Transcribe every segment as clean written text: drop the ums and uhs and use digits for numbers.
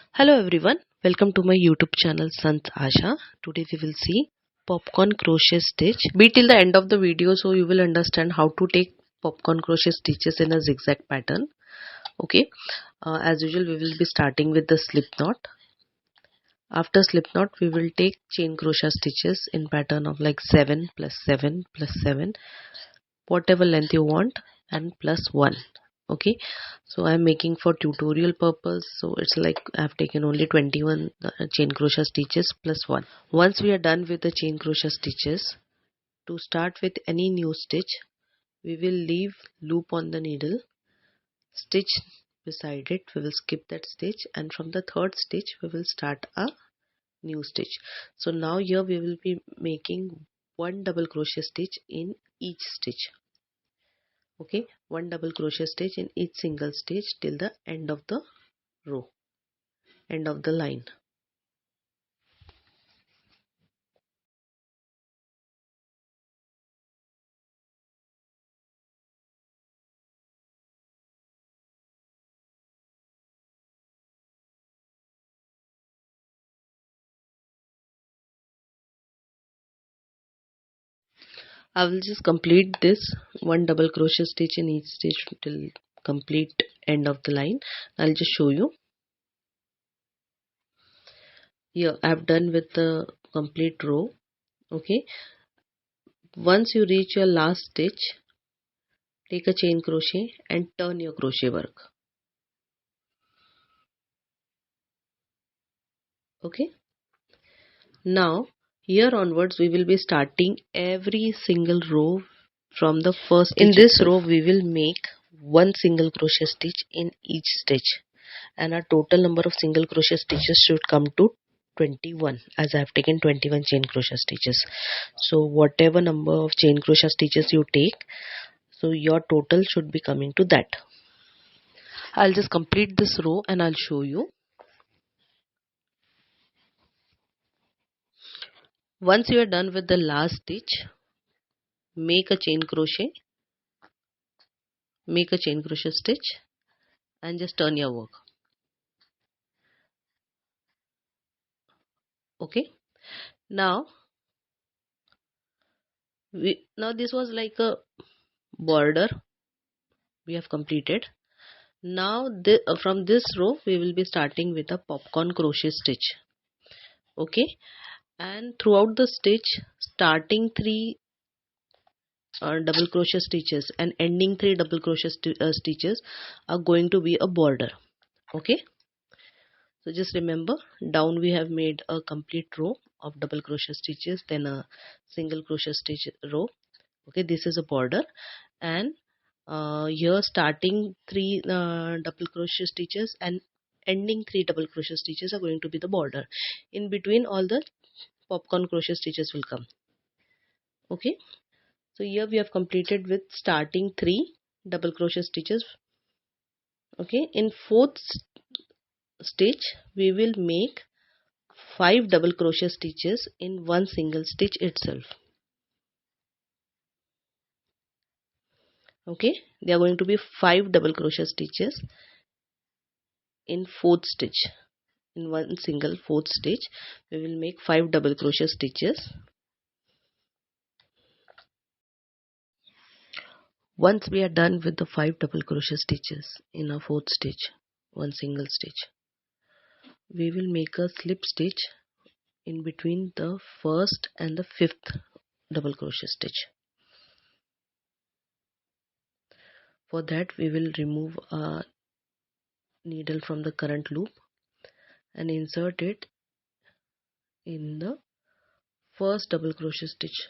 Hello everyone, welcome to my YouTube channel Sanjs Aasha. Today we will see popcorn crochet stitch. Be till the end of the video so you will understand how to take popcorn crochet stitches in a zigzag pattern. Okay, as usual we will be starting with the slip knot. After slip knot we will take chain crochet stitches in pattern of like 7 plus 7 plus 7, whatever length you want, and plus 1. Okay, so I'm making for tutorial purpose, so it's like I've taken only 21 chain crochet stitches plus 1. Once we are done with the chain crochet stitches, to start with any new stitch we will leave loop on the needle, stitch beside it, we will skip that stitch, and from the third stitch we will start a new stitch. So now here we will be making one double crochet stitch in each stitch. Okay, one double crochet stitch in each single stitch till the end of the row, end of the line. I will just complete this one double crochet stitch in each stitch till complete end of the line. I'll just show you. Here I have done with the complete row. Okay, once you reach your last stitch, take a chain crochet and turn your crochet work. Okay, now here onwards we will be starting every single row from the first stitch. In this row we will make one single crochet stitch in each stitch, and our total number of single crochet stitches should come to 21, as I have taken 21 chain crochet stitches. So whatever number of chain crochet stitches you take, so your total should be coming to that. I'll just complete this row and I'll show you. Once you are done with the last stitch, make a chain crochet stitch and just turn your work. Okay, now this was like a border we have completed. Now from this row we will be starting with a popcorn crochet stitch. Okay, and throughout the stitch, starting 3 double crochet stitches and ending 3 double crochet stitches are going to be a border. Okay, so just remember, down we have made a complete row of double crochet stitches, then a single crochet stitch row. Okay, this is a border, and here starting 3 double crochet stitches and ending 3 double crochet stitches are going to be the border. In between all the popcorn crochet stitches will come. Okay, so here we have completed with starting 3 double crochet stitches. Okay, in fourth stitch we will make 5 double crochet stitches in one single stitch itself. Okay, they are going to be 5 double crochet stitches in fourth stitch. In one single fourth stitch we will make 5 double crochet stitches. Once we are done with the 5 double crochet stitches in a fourth stitch, one single stitch, we will make a slip stitch in between the first and the fifth double crochet stitch. For that we will remove a needle from the current loop and insert it in the first double crochet stitch.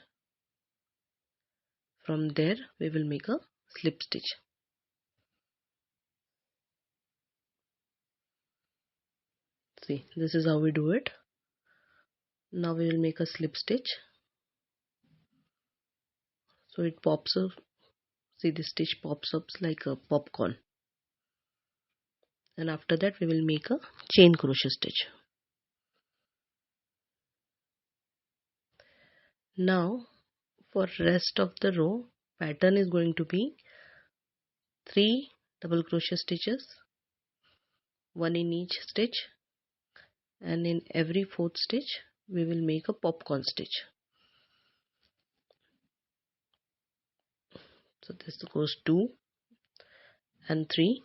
From there we will make a slip stitch. See, this is how we do it. Now we will make a slip stitch, so it pops up. See, this stitch pops up like a popcorn, and after that we will make a chain crochet stitch. Now for rest of the row, pattern is going to be 3 double crochet stitches, one in each stitch, and in every fourth stitch we will make a popcorn stitch. So this goes 2 and 3.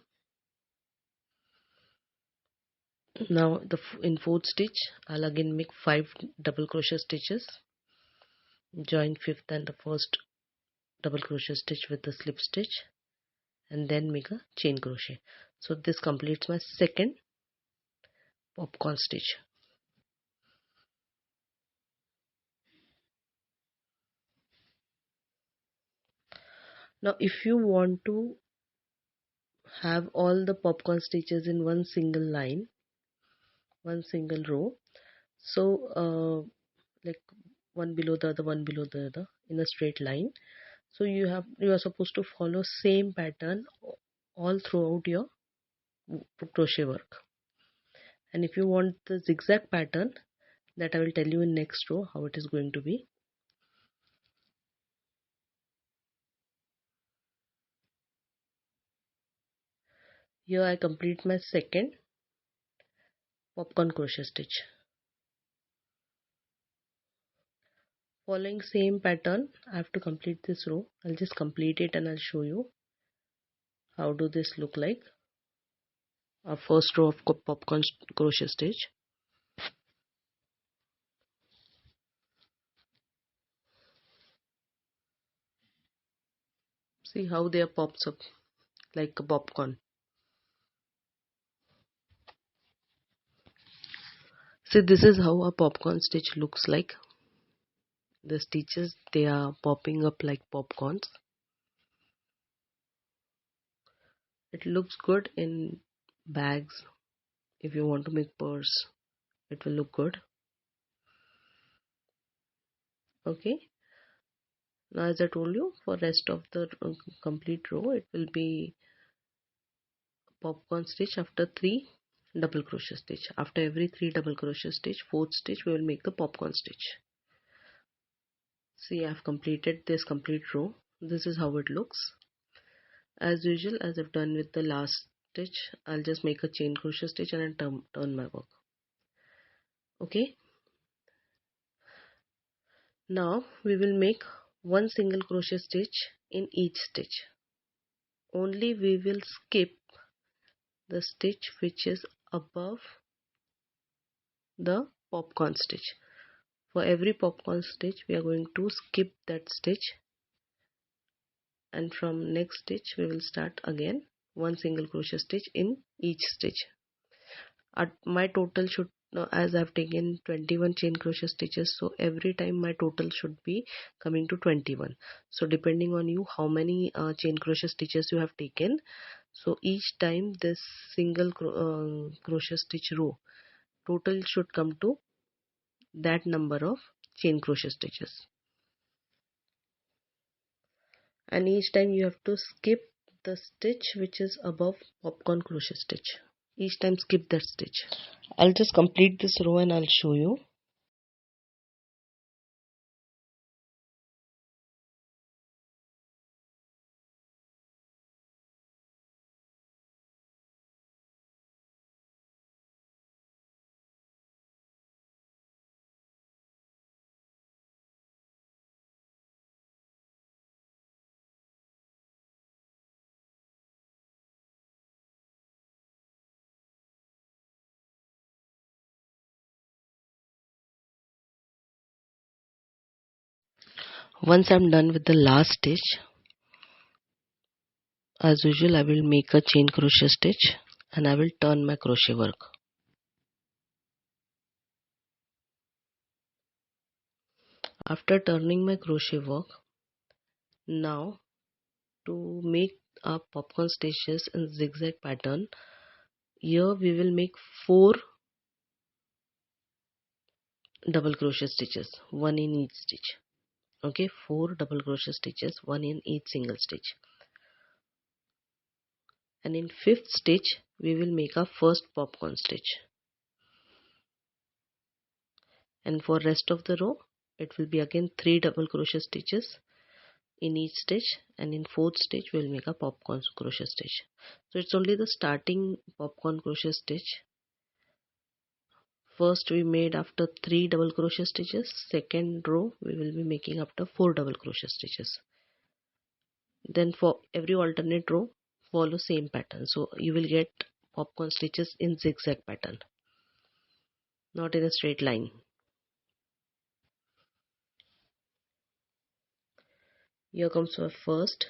Now in fourth stitch I'll again make 5 double crochet stitches, join fifth and the first double crochet stitch with the slip stitch, and then make a chain crochet. So this completes my second popcorn stitch. Now if you want to have all the popcorn stitches in one single line, one single row, so like one below the other, one below the other in a straight line, so you are supposed to follow same pattern all throughout your crochet work. And if you want the zigzag pattern, that I will tell you in next row how it is going to be. Here I complete my second popcorn crochet stitch. Following same pattern, I have to complete this row. I'll just complete it and I'll show you how do this look like. Our first row of popcorn crochet stitch. See how they pops up like a popcorn. See, this is how a popcorn stitch looks like. The stitches, they are popping up like popcorns. It looks good in bags. If you want to make purse, it will look good. Okay. Now as I told you, for rest of the complete row, it will be popcorn stitch after 3 double crochet stitch. After every 3 double crochet stitch, fourth stitch we will make the popcorn stitch. See, I have completed this complete row. This is how it looks. As usual, as I've done with the last stitch, I'll just make a chain crochet stitch and then turn my work. Okay. Now we will make one single crochet stitch in each stitch. Only we will skip the stitch which is above the popcorn stitch. For every popcorn stitch we are going to skip that stitch, and from next stitch we will start again one single crochet stitch in each stitch. My total should, as I've taken 21 chain crochet stitches, so every time my total should be coming to 21. So depending on you how many chain crochet stitches you have taken, so each time this single crochet stitch row total should come to that number of chain crochet stitches. And each time you have to skip the stitch which is above popcorn crochet stitch. Each time skip that stitch. I'll just complete this row and I'll show you. Once I'm done with the last stitch, as usual I will make a chain crochet stitch and I will turn my crochet work. After turning my crochet work, now to make our popcorn stitches in zigzag pattern, here we will make 4 double crochet stitches, one in each stitch. Okay, 4 double crochet stitches, one in each single stitch. And in fifth stitch we will make our first popcorn stitch, and for rest of the row it will be again 3 double crochet stitches in each stitch, and in fourth stitch we will make a popcorn crochet stitch. So it's only the starting popcorn crochet stitch First we made after 3 double crochet stitches. Second row we will be making after 4 double crochet stitches. Then for every alternate row follow same pattern, so you will get popcorn stitches in zigzag pattern, not in a straight line. Here comes our first,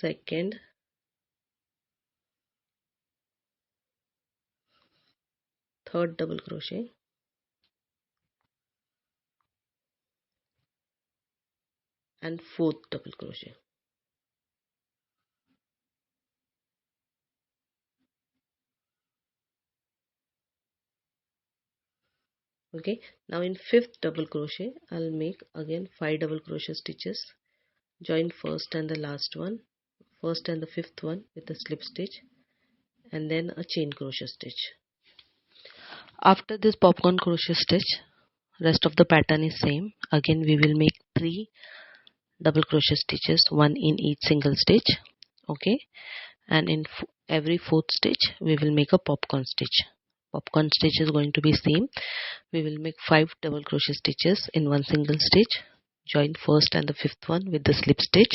second, third double crochet, and fourth double crochet. Okay, now in fifth double crochet I'll make again 5 double crochet stitches. Join first and the last one, first and the fifth one with a slip stitch, and then a chain crochet stitch. After this popcorn crochet stitch, rest of the pattern is same. Again we will make 3 double crochet stitches, one in each single stitch. Okay, and in every fourth stitch we will make a popcorn stitch. Popcorn stitch is going to be same. We will make 5 double crochet stitches in one single stitch, join first and the fifth one with the slip stitch,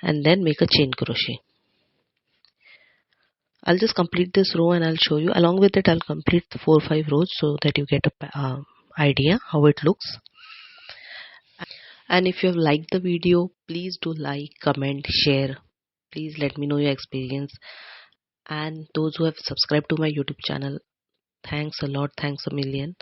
and then make a chain crochet. I'll just complete this row and I'll show you. Along with it I'll complete the 4 or 5 rows so that you get a idea how it looks. And if you have liked the video, please do like, comment, share. Please let me know your experience. And those who have subscribed to my YouTube channel, thanks a lot, thanks a million.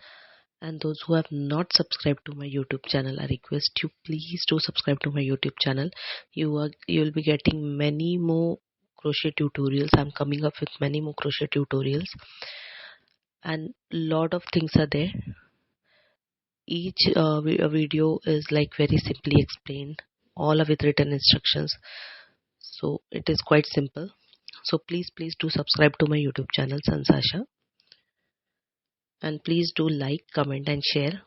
And those who have not subscribed to my YouTube channel, I request you please do subscribe to my YouTube channel. You will be getting many more crochet tutorials. I'm coming up with many more crochet tutorials, and lot of things are there. Each video is like very simply explained, all are with written instructions, so it is quite simple. So please do subscribe to my YouTube channel Sanjs Aasha, and please do like, comment and share.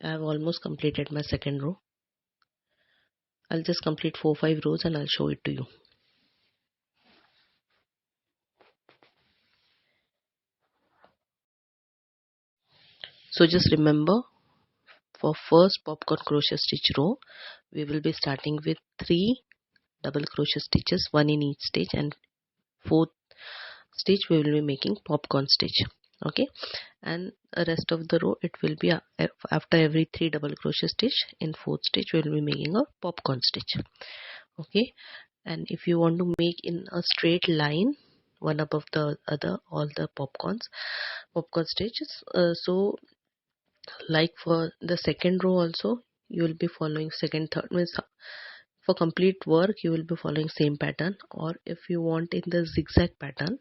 I have almost completed my second row. I'll just complete 4 or 5 rows and I'll show it to you. So just remember, for first popcorn crochet stitch row we will be starting with 3 double crochet stitches, one in each stitch, and fourth stitch we will be making popcorn stitch. Okay, and the rest of the row it will be after every 3 double crochet stitch, in fourth stitch we will be making a popcorn stitch. Okay, and if you want to make in a straight line one above the other all the popcorn stitches, so like for the second row also you will be following second, third, means for complete work you will be following same pattern. Or if you want in the zigzag pattern,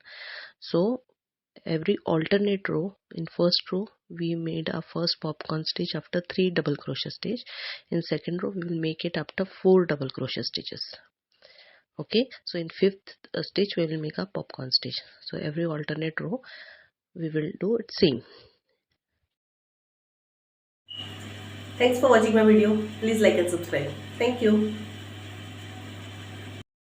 so every alternate row, in first row we made our first popcorn stitch after 3 double crochet stitch, in second row we will make it after 4 double crochet stitches. Okay, so in fifth stitch we will make a popcorn stitch. So every alternate row we will do it same. Thanks for watching my video. Please like and subscribe. Thank you.